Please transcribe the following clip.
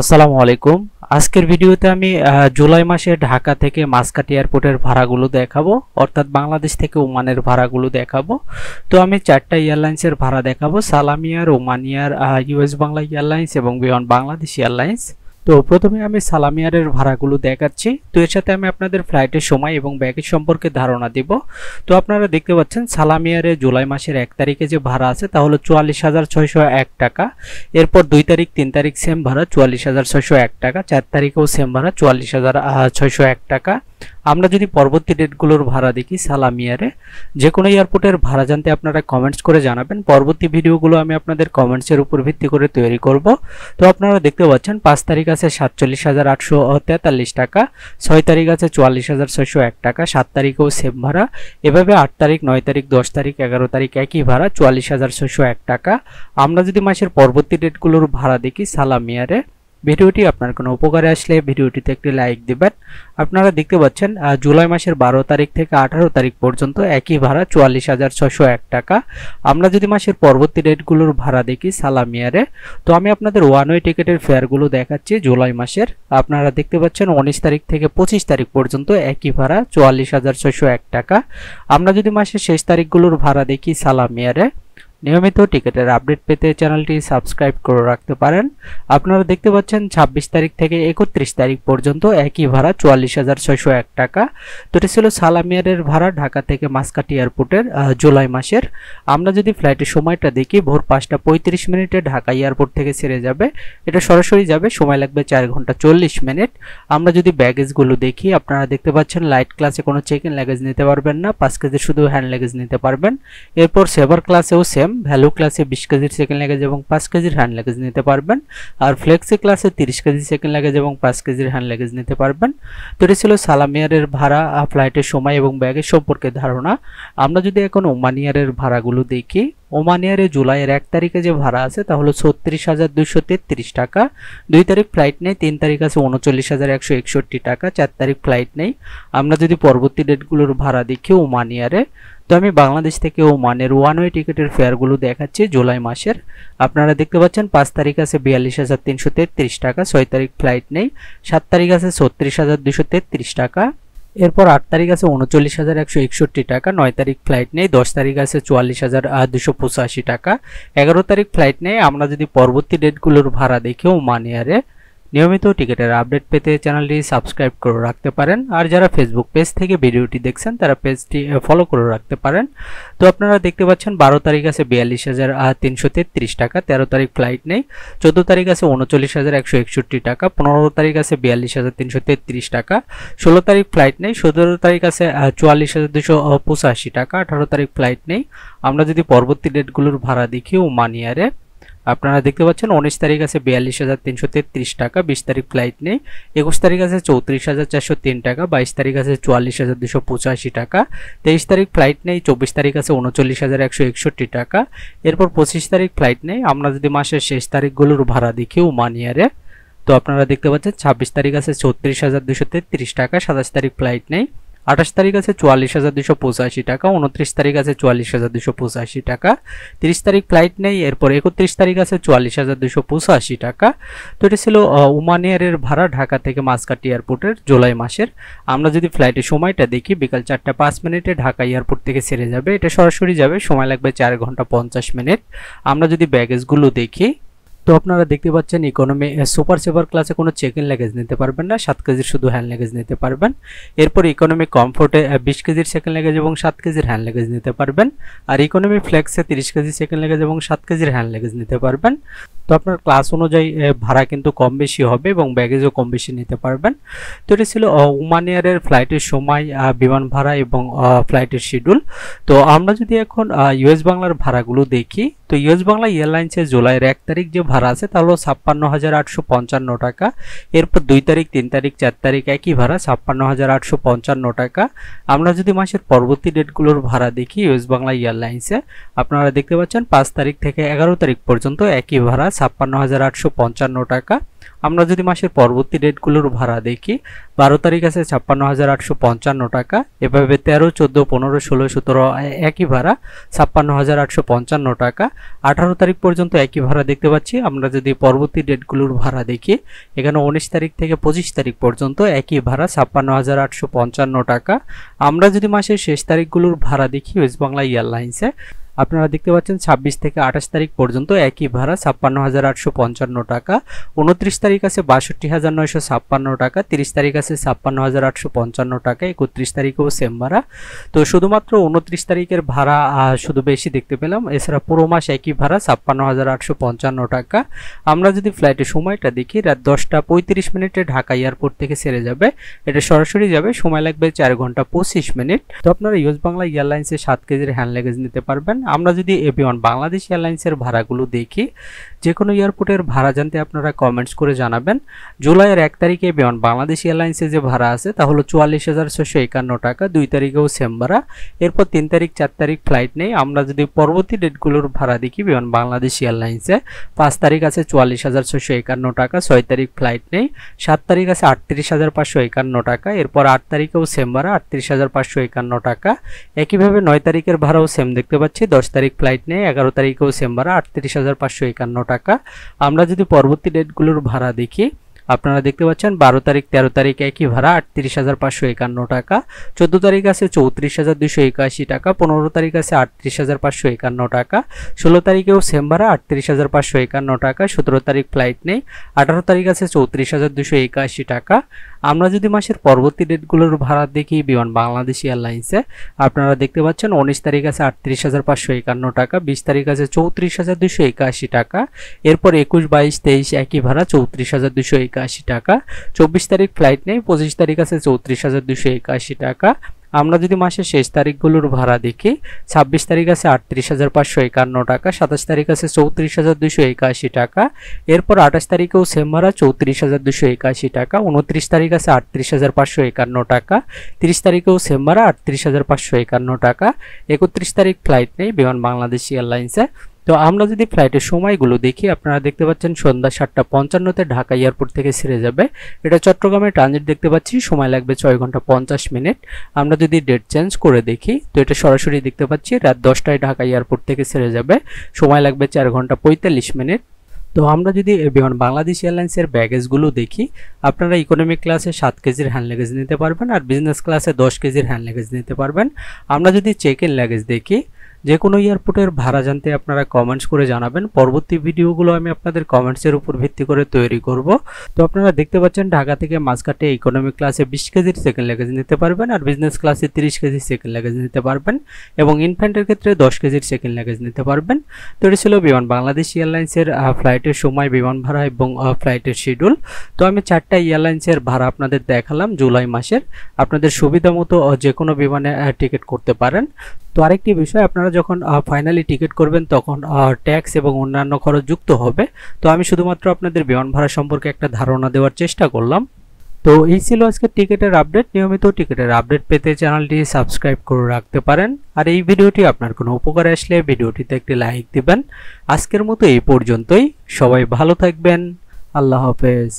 আসসালামু আলাইকুম। আজকের ভিডিওতে আমি জুলাই মাসে ঢাকা থেকে মাসকাট এয়ারপোর্টের ভাড়াগুলো দেখাবো, অর্থাৎ বাংলাদেশ থেকে ওমানের ভাড়াগুলো দেখাবো। তো আমি চারটা এয়ারলাইন্সের ভাড়া দেখাবো: সালাম air, Oman air, US Bangla airlines এবং বিয়ন্ড বাংলাদেশ এয়ারলাইন্স। তো প্রথমে আমি সালাম এয়ারের ভাড়াগুলো দেখাচ্ছি। তো এর সাথে আমি আপনাদের ফ্লাইটের সময় এবং ব্যাগেজ সম্পর্কে ধারণা দিব। তো আপনারা দেখতে পাচ্ছেন সালাম এয়ারে জুলাই মাসের 1 তারিখে যে ভাড়া আছে তা হলো 44,601 টাকা। এরপর 2 তারিখ 3 তারিখ সেম ভাড়া 44,601 টাকা। 4 তারিখেও সেম ভাড়া 44,601 টাকা। আমরা যদি পরবর্তী ডেটগুলোর ভাড়া দেখি সালাম এয়ারে, যে কোনো এয়ারপোর্টের ভাড়া জানতে আপনারা কমেন্টস করে জানাবেন। পরবর্তী ভিডিওগুলো আমি আপনাদের কমেন্টসের উপর ভিত্তি করে তৈরি করব। তো আপনারা দেখতে পাচ্ছেন 5 তারিখ আছে 47,843 টাকা, 6 তারিখ আছে 44,601 টাকা, 7 তারিখেও সেম ভাড়া। এভাবে 8 তারিখ 9 তারিখ 10 তারিখ 11 তারিখ একই ভাড়া 44,601 টাকা। আমরা যদি মাসের পরবর্তী ডেটগুলোর ভাড়া দেখি সালাম এয়ারে, ভিডিওটি আপনার কোনো উপকারে আসলে ভিডিওটিতে একটি লাইক দিবেন। আপনারা দেখতে পাচ্ছেন জুলাই মাসের 12 তারিখ থেকে 18 তারিখ পর্যন্ত একই ভাড়া 44,601 টাকা। আমরা যদি মাসের পরবর্তী ডেটগুলোর ভাড়া দেখি সালাম এয়ারে, তো আমি আপনাদের ওয়ান ওয়ে টিকেটের ফেয়ারগুলো দেখাচ্ছি জুলাই মাসের। আপনারা দেখতে পাচ্ছেন 19 তারিখ থেকে 25 তারিখ পর্যন্ত একই ভাড়া 44,601 টাকা। আমরা যদি মাসের শেষ তারিখগুলোর ভাড়া দেখি সালাম এয়ারে, নিয়মিত টিকেটের আপডেট পেতে চ্যানেলটি সাবস্ক্রাইব করে রাখতে পারেন। আপনারা দেখতে পাচ্ছেন 26 তারিখ থেকে 31 তারিখ পর্যন্ত একই ভাড়া 44,601 টাকা। তো এটি ছিল সালাম এয়ারের ভাড়া ঢাকা থেকে মাসকাট এয়ারপোর্টের জুলাই মাসের। আমরা যদি ফ্লাইটের সময়টা দেখি, ভোর 5টা 35 মিনিটে ঢাকা এয়ারপোর্ট থেকে ছেড়ে যাবে। এটা সরাসরি যাবে, সময় লাগবে 4 ঘন্টা 40 মিনিট। আমরা যদি ব্যাগেজগুলো দেখি, আপনারা দেখতে পাচ্ছেন লাইট ক্লাসে কোনো চেক ইন লাগেজ নিতে পারবেন না, 5 কেজি শুধু হ্যান্ড লাগেজ নিতে পারবেন। এরপর সেভার ক্লাসেও সেম, ভ্যালু ক্লাসে 20 কেজির সেকেন্ড লাগেজ এবং 5 কেজির হ্যান্ড লাগেজ নিতে পারবেন। আর ফ্লেক্সি ক্লাসে 30 কেজি সেকেন্ড লাগেজ এবং 5 কেজির হ্যান্ড লাগেজ নিতে পারবেন। তো এটি ছিল সালাম এয়ারের ভাড়া, ফ্লাইটের সময় এবং ব্যাগেজ সম্পর্কে ধারণা। আমরা যদি এখন ওমান এয়ারের ভাড়াগুলো দেখি, ওমান এয়ারে জুলাইয়ের 1 তারিখে যে ভাড়া আছে তা হলো 36,233 টাকা। 2 তারিখ ফ্লাইট নেই, 3 তারিখ আছে 39,161 টাকা, 4 তারিখ ফ্লাইট নেই। আমরা যদি পরবর্তী ডেটগুলোর ভাড়া দেখি ওমান এয়ারে, তো আমি বাংলাদেশ থেকে ওমানের ওয়ান ওয়ে টিকেটের ফেয়ারগুলো দেখাচ্ছি জুলাই মাসের। আপনারা দেখতে পাচ্ছেন 5 তারিখ আছে 42,333 টাকা, 6 তারিখ ফ্লাইট নেই, 7 তারিখ আছে 36,233 টাকা। এরপর 8 তারিখ আছে 39,161 টাকা, 9 তারিখ ফ্লাইট নেই, 10 তারিখ আছে 44,285 টাকা, 11 তারিখ ফ্লাইট নেই। আমরা যদি পরবর্তী ডেটগুলোর ভাড়া দেখি ওমান এয়ারে, নিয়মিত টিকেটের আপডেট পেতে চ্যানেলটি সাবস্ক্রাইব করে রাখতে পারেন। আর যারা ফেসবুক পেজ থেকে ভিডিওটি দেখছেন তারা পেজটি ফলো করে রাখতে পারেন। তো আপনারা দেখতে পাচ্ছেন 12 তারিখ আছে 42,333 টাকা, 13 তারিখ ফ্লাইট নেই, 14 তারিখ আছে 39,161 টাকা, 15 তারিখ আছে 42,333 টাকা, 16 তারিখ ফ্লাইট নেই, 17 তারিখ আছে 44,285 টাকা, 18 তারিখ ফ্লাইট নেই। আমরা যদি পরবর্তী ডেটগুলোর ভাড়া দেখি ওমান এয়ারে, আপনারা দেখতে পাচ্ছেন 19 তারিখ আছে 42,333 টাকা, 20 তারিখ ফ্লাইট নেই, 21 তারিখ আছে 34,403 টাকা, 22 তারিখ আছে 44,285 টাকা, 23 তারিখ ফ্লাইট নেই, 24 তারিখ আছে 39,161 টাকা। এরপর 25 তারিখ ফ্লাইট নেই। আমরা যদি মাসের শেষ তারিখগুলোর ভাড়া দেখি ওমান এয়ারে, তো আপনারা দেখতে পাচ্ছেন 26 তারিখ আছে 36,233 টাকা, 27 তারিখ ফ্লাইট নেই, 28 তারিখ আছে 44,285 টাকা, 29 তারিখ আছে 44,285 টাকা, 30 তারিখ ফ্লাইট নেই। এরপর 31 তারিখ আছে 44,285 টাকা। তো এটি ছিল ওমান এয়ারের ভাড়া ঢাকা থেকে মাসকাট এয়ারপোর্টের জুলাই মাসের। আমরা যদি ফ্লাইটের সময়টা দেখি, বিকাল 4টা 5 মিনিটে ঢাকা এয়ারপোর্ট থেকে ছেড়ে যাবে। এটা সরাসরি যাবে, সময় লাগবে 4 ঘন্টা 50 মিনিট। আমরা যদি ব্যাগেজগুলো দেখি, তো আপনারা দেখতে পাচ্ছেন ইকোনমি সুপার সেভার ক্লাসে কোনো চেক ইন লাগেজ নিতে পারবেন না, 7 কেজির শুধু হ্যান্ড লাগেজ নিতে পারবেন। এরপর ইকোনমি কমফোর্টে 20 কেজির সেকেন্ড লাগেজ এবং 7 কেজির হ্যান্ড লাগেজ নিতে পারবেন। আর ইকোনমি ফ্লেক্সে 30 কেজি সেকেন্ড লাগেজ এবং 7 কেজির হ্যান্ড লাগেজ নিতে পারবেন। তো আপনার ক্লাস অনুযায়ী ভাড়া কিন্তু কম বেশি হবে এবং ব্যাগেজও কম বেশি নিতে পারবেন। তো এটি ছিল ওমান এয়ারের ফ্লাইটের সময়, বিমান ভাড়া এবং ফ্লাইটের শিডিউল। তো আমরা যদি এখন ইউএস বাংলার ভাড়াগুলো দেখি, তো ইউএস বাংলা এয়ারলাইন্সের জুলাইয়ের 1 তারিখ যে ভাড়া আছে তা হলো 56,855 টাকা। এরপর 2 তারিখ 3 তারিখ 4 তারিখ একই ভাড়া 56,855 টাকা। আমরা যদি মাসের পরবর্তী ডেটগুলোর ভাড়া দেখি ইউএস বাংলা এয়ারলাইন্সে, আপনারা দেখতে পাচ্ছেন 5 তারিখ থেকে 11 তারিখ পর্যন্ত একই ভাড়া 56,855 টাকা। আমরা যদি মাসের পরবর্তী ডেটগুলোর ভাড়া দেখি, 12 তারিখ আছে 56,855 টাকা, এভাবে 13, 14, 15, 16, 17 একই ভাড়া 56,855 টাকা। 18 তারিখ পর্যন্ত একই ভাড়া দেখতে পাচ্ছি। আমরা যদি পরবর্তী ডেটগুলোর ভাড়া দেখি, এখানে 19 তারিখ থেকে 25 তারিখ পর্যন্ত একই ভাড়া 56,855 টাকা। আমরা যদি মাসের শেষ তারিখগুলোর ভাড়া দেখি ওয়েস্ট বাংলা এয়ারলাইন্সে, আপনারা দেখতে পাচ্ছেন 26 থেকে 28 তারিখ পর্যন্ত একই ভাড়া 56,855 টাকা। 29 তারিখ আছে 62,956 টাকা, 30 তারিখ আছে 56,855 টাকা, 31 তারিখেও সেম ভাড়া। তো শুধুমাত্র 29 তারিখের ভাড়া শুধু বেশি দেখতে পেলাম, এছাড়া পুরো মাস একই ভাড়া 56,855 টাকা। আমরা যদি ফ্লাইটের সময়টা দেখি, রাত 10টা 35 মিনিটে ঢাকা এয়ারপোর্ট থেকে ছেড়ে যাবে, এটা সরাসরি যাবে, সময় লাগবে 4 ঘন্টা 25 মিনিট। তো আপনারা ইউএস বাংলা এয়ারলাইন্সে 7 কেজির হ্যান্ড লাগেজ নিতে পারবেন। আমরা যদি এভিওয়ান বাংলাদেশ এয়ারলাইন্সের ভাড়াগুলো দেখি, যে কোনো এয়ারপোর্টের ভাড়া জানতে আপনারা কমেন্টস করে জানাবেন। জুলাইয়ের 1 তারিখে এভিওয়ান বাংলাদেশ এয়ারলাইন্সে যে ভাড়া আছে তা হলো 44,651 টাকা, 2 তারিখেও সেম ভাড়া। এরপর 3 তারিখ 4 তারিখ ফ্লাইট নেই। আমরা যদি পরবর্তী ডেটগুলোর ভাড়া দেখি, এভিওয়ান বাংলাদেশ এয়ারলাইন্সে 5 তারিখ আছে 44,651 টাকা, 6 তারিখ ফ্লাইট নেই। 7 তারিখ আছে 38,551 টাকা, এরপর 8 তারিখেও সেম ভাড়া 38,551 টাকা। একইভাবে 9 তারিখের ভাড়াও সেম দেখতে পাচ্ছি, 10 তারিখ ফ্লাইট নেই, 11 তারিখেও সেম ভাড়া 38,551 টাকা। আমরা যদি পরবর্তী ডেটগুলোর ভাড়া দেখি, আপনারা দেখতে পাচ্ছেন 12 তারিখ 13 তারিখ একই ভাড়া 38,551 টাকা, 14 তারিখ আছে 34,281 টাকা, 15 তারিখ আছে 38,551 টাকা, 16 তারিখেও সেম ভাড়া 38,551 টাকা, 17 তারিখ ফ্লাইট নেই, 18 তারিখ আছে 34,281 টাকা। আমরা যদি মাসের পরবর্তী ডেটগুলোর ভাড়া দেখি বিমান বাংলাদেশ এয়ারলাইন্সে, আপনারা দেখতে পাচ্ছেন 19 তারিখ আছে 38,551 টাকা, 20 তারিখ আছে 34,281 টাকা, এরপর 21, 22, 23 একই ভাড়া 34,281 টাকা, 24 তারিখ ফ্লাইট নেই, 25 তারিখ আছে 34,281 টাকা। আমরা যদি মাসের শেষ তারিখগুলোর ভাড়া দেখি, 26 তারিখ আছে 38,551 টাকা, 27 তারিখ আছে 34,281 টাকা, এরপর 28 তারিখেও সেম ভাড়া 34,281 টাকা, 29 তারিখ আছে 38,551 টাকা, 30 তারিখেও সেম ভাড়া 38,551 টাকা, 31 তারিখ ফ্লাইট নেই বিমান বাংলাদেশ এয়ারলাইন্সে। তো আমরা যদি ফ্লাইটের সময়গুলো দেখি, আপনারা দেখতে পাচ্ছেন সন্ধ্যা 7:55-তে ঢাকা এয়ারপোর্ট থেকে ছেড়ে যাবে, এটা চট্টগ্রামে ট্রানজিট দেখতে পাচ্ছি, সময় লাগবে 6 ঘন্টা 50 মিনিট। আমরা যদি ডেট চেঞ্জ করে দেখি, তো এটা সরাসরি দেখতে পাচ্ছি রাত 10টায় ঢাকা এয়ারপোর্ট থেকে ছেড়ে যাবে, সময় লাগবে 4 ঘন্টা 45 মিনিট। তো আমরা যদি বিমান বাংলাদেশ এয়ারলাইন্সের ব্যাগেজগুলো দেখি, আপনারা ইকোনমিক ক্লাসে 7 কেজির হ্যান্ড লাগেজ নিতে পারবেন, আর বিজনেস ক্লাসে 10 কেজির হ্যান্ড লাগেজ নিতে পারবেন। আমরা যদি চেক ইন লাগেজ দেখি, যে কোনো এয়ারপোর্টের ভাড়া জানতে আপনারা কমেন্টস করে জানাবেন। পরবর্তী ভিডিওগুলো আমি আপনাদের কমেন্টসের উপর ভিত্তি করে তৈরি করব। তো আপনারা দেখতে পাচ্ছেন ঢাকা থেকে মাঝঘাটে ইকোনমিক ক্লাসে 20 কেজির সেকেন্ড লাগেজ নিতে পারবেন, আর বিজনেস ক্লাসে 30 কেজির সেকেন্ড লাগেজ নিতে পারবেন, এবং ইনফ্যান্টের ক্ষেত্রে 10 কেজির সেকেন্ড লাগেজ নিতে পারবেন। তো এটা ছিল বিমান বাংলাদেশ এয়ারলাইন্সের ফ্লাইটের সময়, বিমান ভাড়া এবং ফ্লাইটের শিডিউল। তো আমি 4টা এয়ারলাইন্সের ভাড়া আপনাদের দেখালাম জুলাই মাসের। আপনাদের সুবিধা মতো যে কোনো বিমানে টিকিট করতে পারেন। তো আরেকটি বিষয়, আপনারা যখন ফাইনালি টিকিট করবেন তখন ট্যাক্স এবং অন্যান্য খরচ যুক্ত হবে। তো আমি শুধুমাত্র আপনাদের বিমান ভাড়া সম্পর্কে একটা ধারণা দেওয়ার চেষ্টা করলাম। তো এই ছিল আজকে টিকিটের আপডেট। নিয়মিত টিকিটের আপডেট পেতে চ্যানেলটি সাবস্ক্রাইব করে রাখতে পারেন। আর এই ভিডিওটি আপনার কোনো উপকারে আসলে ভিডিওটিতে একটি লাইক দিবেন। আজকের মতো এই পর্যন্তই, সবাই ভালো থাকবেন, আল্লাহ হাফেজ।